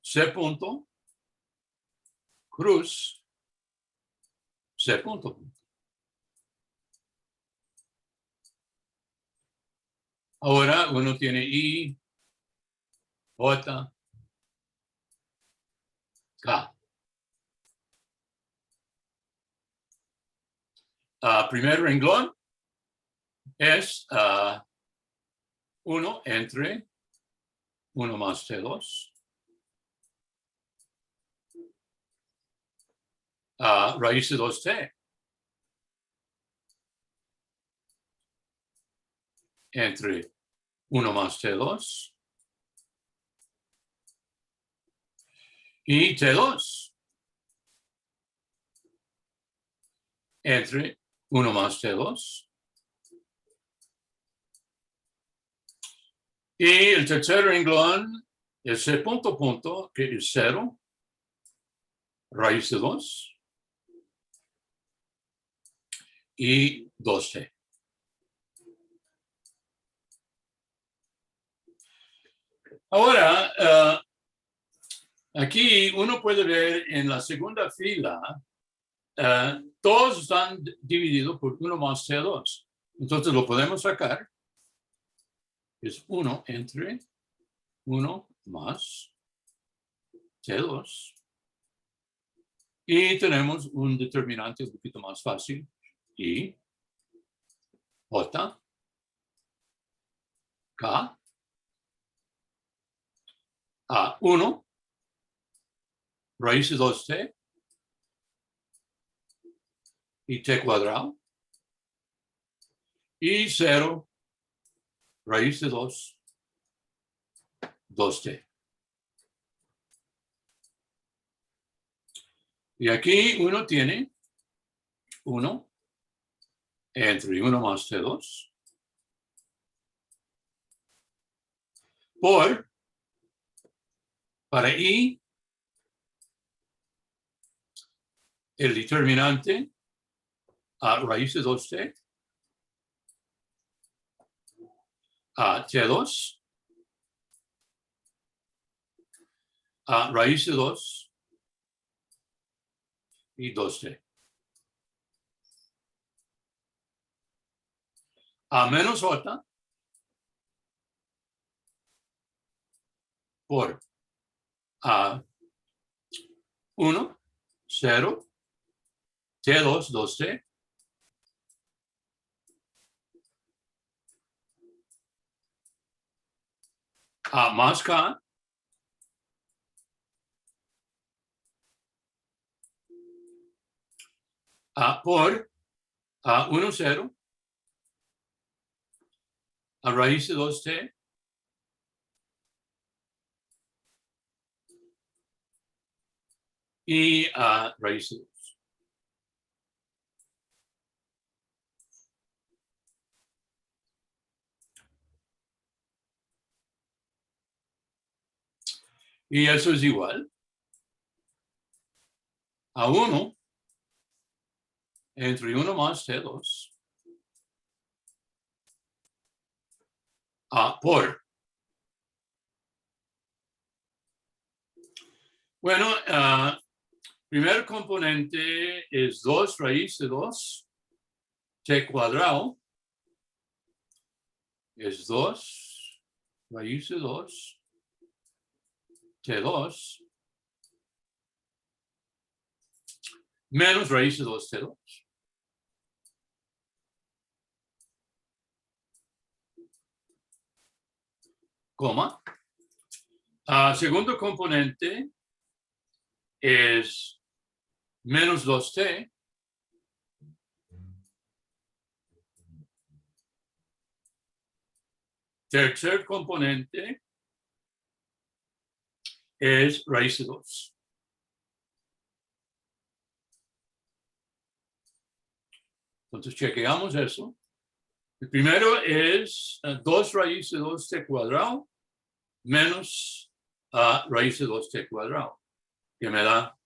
C punto cruz C punto. Ahora uno tiene I, J, K. Primer renglón es 1 entre 1 más T2 raíz de 2T entre 1 más T2 y T2 entre 1 más T2. Y el tercer renglón es C punto punto, que es 0 raíz de 2 y 2T. Ahora, aquí uno puede ver en la segunda fila, todos están divididos por 1 más T2. Entonces lo podemos sacar. Es 1 entre 1 más T2. Y tenemos un determinante un poquito más fácil. I, J, K, a 1, raíz de 2T, y T cuadrado, y 0, raíz de 2, 2T. Y aquí uno tiene 1 entre 1 más T2 por, para I, el determinante a raíz de 2T, a T2, a raíz de 2 y 2T. A menos J por A 1, 0, T2, 2T, A más K, por A 1, 0, a raíz de 2T, y raíz de 2. Y eso es igual a 1 entre 1 más T2 por. Bueno, primer componente es 2 raíz de 2 T cuadrado. Es 2 raíz de 2 T2 menos raíz de 2 T2. Coma. Segundo componente es menos 2T tercer componente es raíz de 2. Entonces, chequeamos eso. El primero es 2 raíz de 2T cuadrado menos raíz de 2T cuadrado, que me da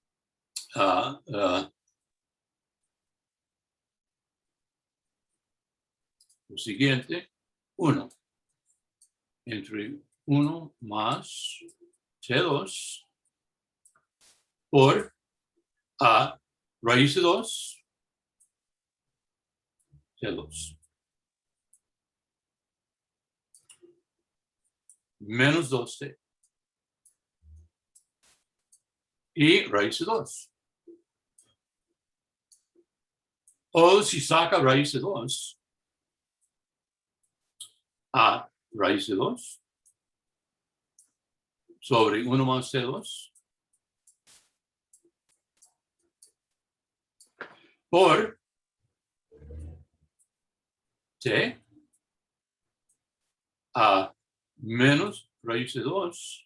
lo siguiente, 1 entre 1 más T2 por raíz de 2 T2 menos 2T y raíz de 2. O si saca raíz de 2 raíz de 2 sobre 1 más T2 por T menos raíz de 2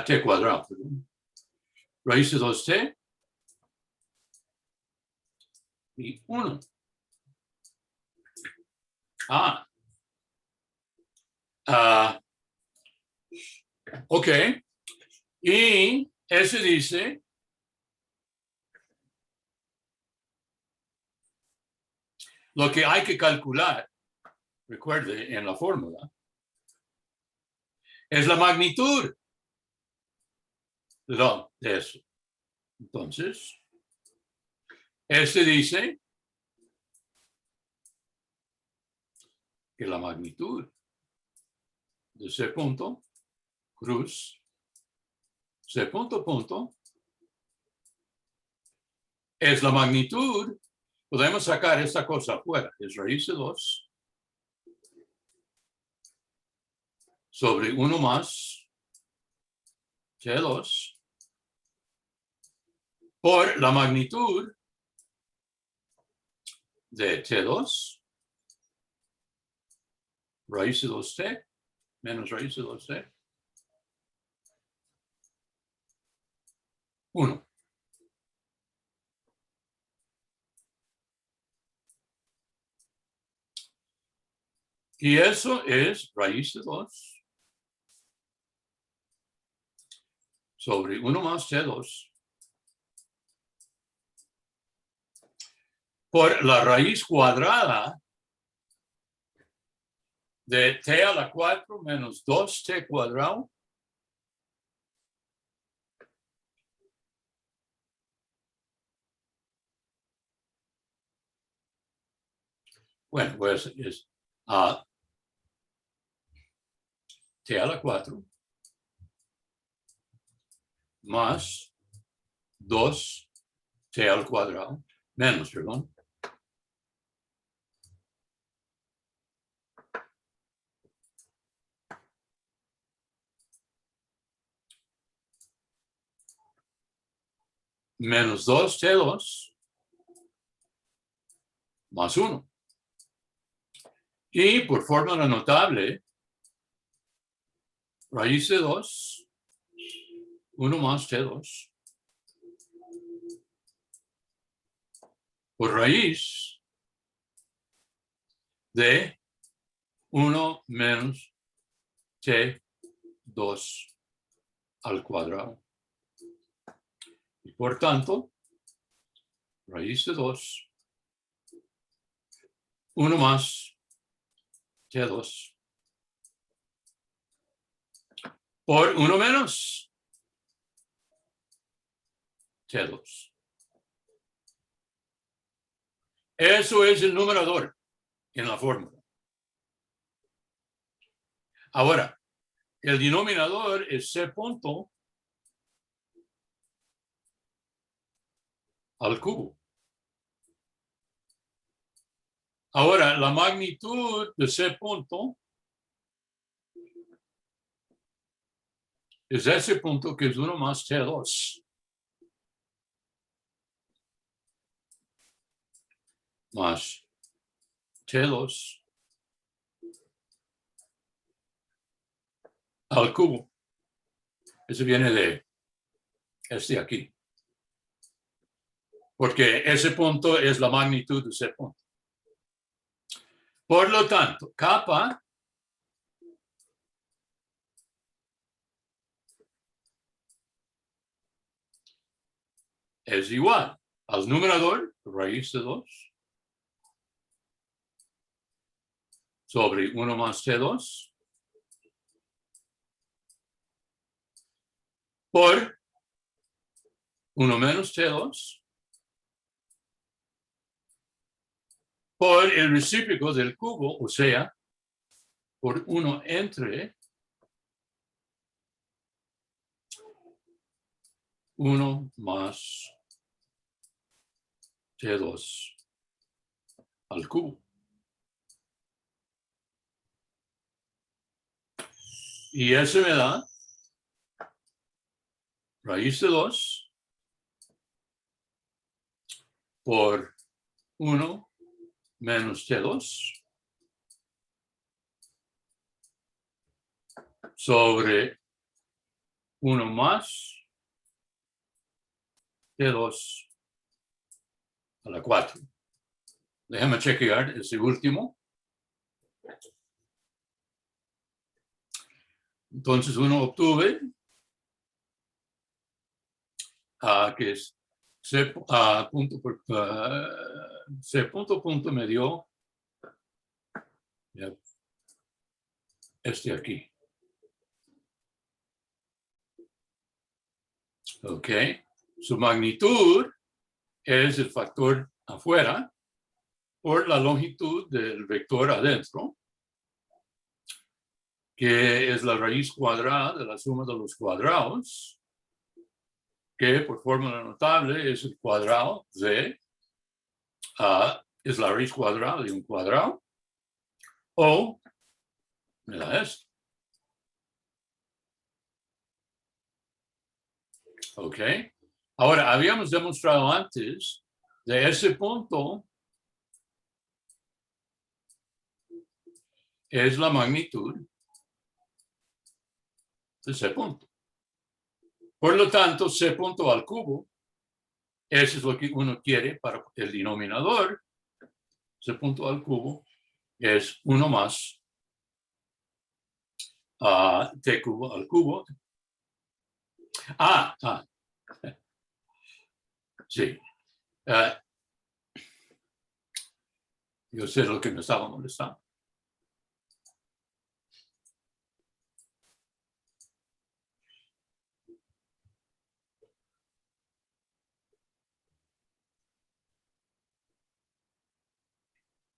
T cuadrado, perdón. Raíz de 2T y 1. Ok. Y eso dice lo que hay que calcular, recuerde, en la fórmula, es la magnitud de eso. Entonces, este dice que la magnitud de C punto, cruz, C punto, punto, es la magnitud. Podemos sacar esta cosa afuera, es raíz de 2 sobre 1 más T2 por la magnitud de T2 raíz de 2T menos raíz de 2T 1. Y eso es raíz de 2 sobre 1 más T2 por la raíz cuadrada de T a la 4 menos 2T cuadrado bueno, pues es T a la 4 más 2T al cuadrado menos, perdón, menos 2T2 más 1. Y por fórmula notable, raíz de 2 1 más T2 por raíz de 1 menos T2 al cuadrado. Y por tanto, raíz de 2, 1 más T2 por 1 menos T2. Eso es el numerador en la fórmula. Ahora, el denominador es C punto al cubo. Ahora, la magnitud de C punto es ese punto que es 1 más T2. Más T2 al cubo. Eso viene de este aquí. Porque ese punto es la magnitud de ese punto. Por lo tanto, kappa es igual al numerador, raíz de 2, sobre 1 más T2, por 1 menos T2, por el recíproco del cubo, o sea, por 1 entre 1 más T2 al cubo. Y eso me da raíz de 2 por 1 menos T2 sobre 1 más T2 a la 4. Déjame chequear ese último. Entonces uno obtuve que es C punto por C punto me dio este aquí. Ok. Su magnitud es el factor afuera por la longitud del vector adentro, que es la raíz cuadrada de la suma de los cuadrados, que por fórmula notable es el cuadrado de, es la raíz cuadrada de un cuadrado, o me da esto. Ok. Ahora, habíamos demostrado antes de ese punto es la magnitud de ese punto. Por lo tanto, C punto al cubo, eso es lo que uno quiere para el denominador. C punto al cubo es 1 más T cubo al cubo. Sí. Yo sé lo que me estaba molestando.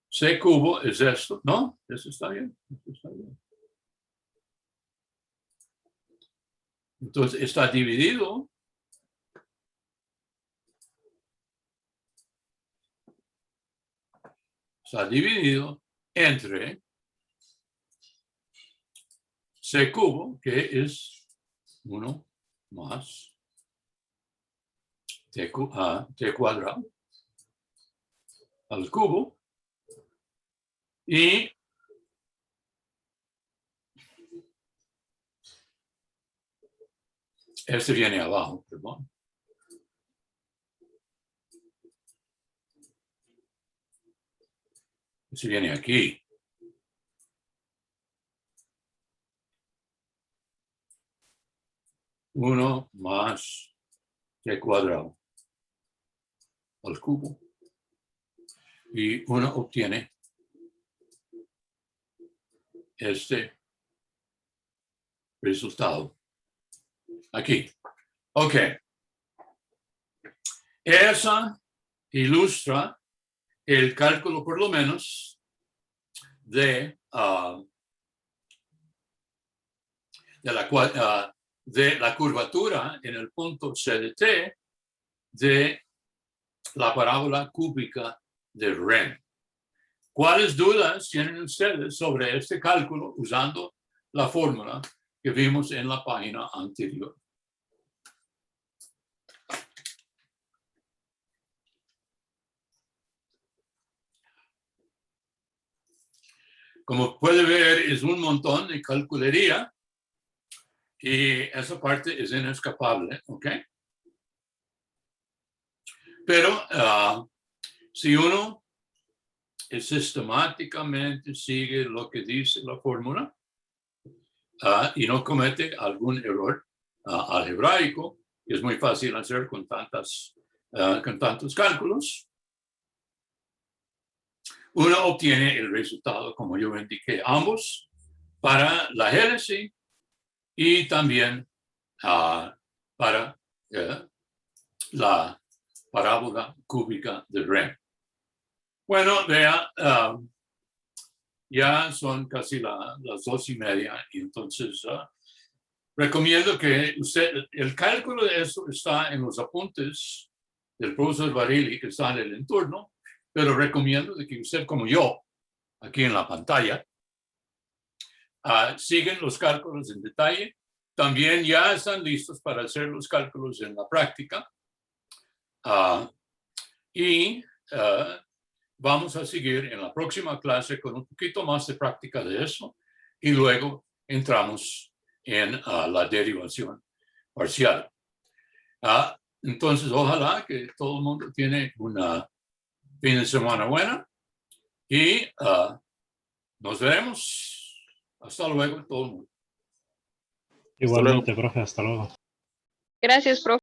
C cubo es esto, ¿no? Eso está bien. Eso está bien. Entonces está dividido entre C cubo, que es 1 más T cuadrado al cubo, y Este viene abajo, perdón. Este viene aquí. Uno más t cuadrado al cubo. Y uno obtiene este resultado. Aquí. Ok. Esa ilustra el cálculo, por lo menos, de la curvatura en el punto C de T de la parábola cúbica de Ren. ¿Cuáles dudas tienen ustedes sobre este cálculo usando la fórmula que vimos en la página anterior? Como puede ver, es un montón de calculería y esa parte es inescapable, ¿ok? Pero si uno sistemáticamente sigue lo que dice la fórmula y no comete algún error algebraico, que es muy fácil hacer con tantos cálculos, uno obtiene el resultado, como yo indiqué, ambos para la génesis y también para la parábola cúbica de Ren. Bueno, vea, ya son casi las 2:30, y entonces recomiendo que usted, el cálculo de eso está en los apuntes del profesor Barilli, que está en el entorno, pero recomiendo de que usted, como yo, aquí en la pantalla, siguen los cálculos en detalle. También ya están listos para hacer los cálculos en la práctica. Vamos a seguir en la próxima clase con un poquito más de práctica de eso y luego entramos en la derivación parcial. Entonces, ojalá que todo el mundo tiene una fin de semana buena y nos veremos. Hasta luego, todo el mundo. Igualmente, profe, hasta luego. Gracias, profe.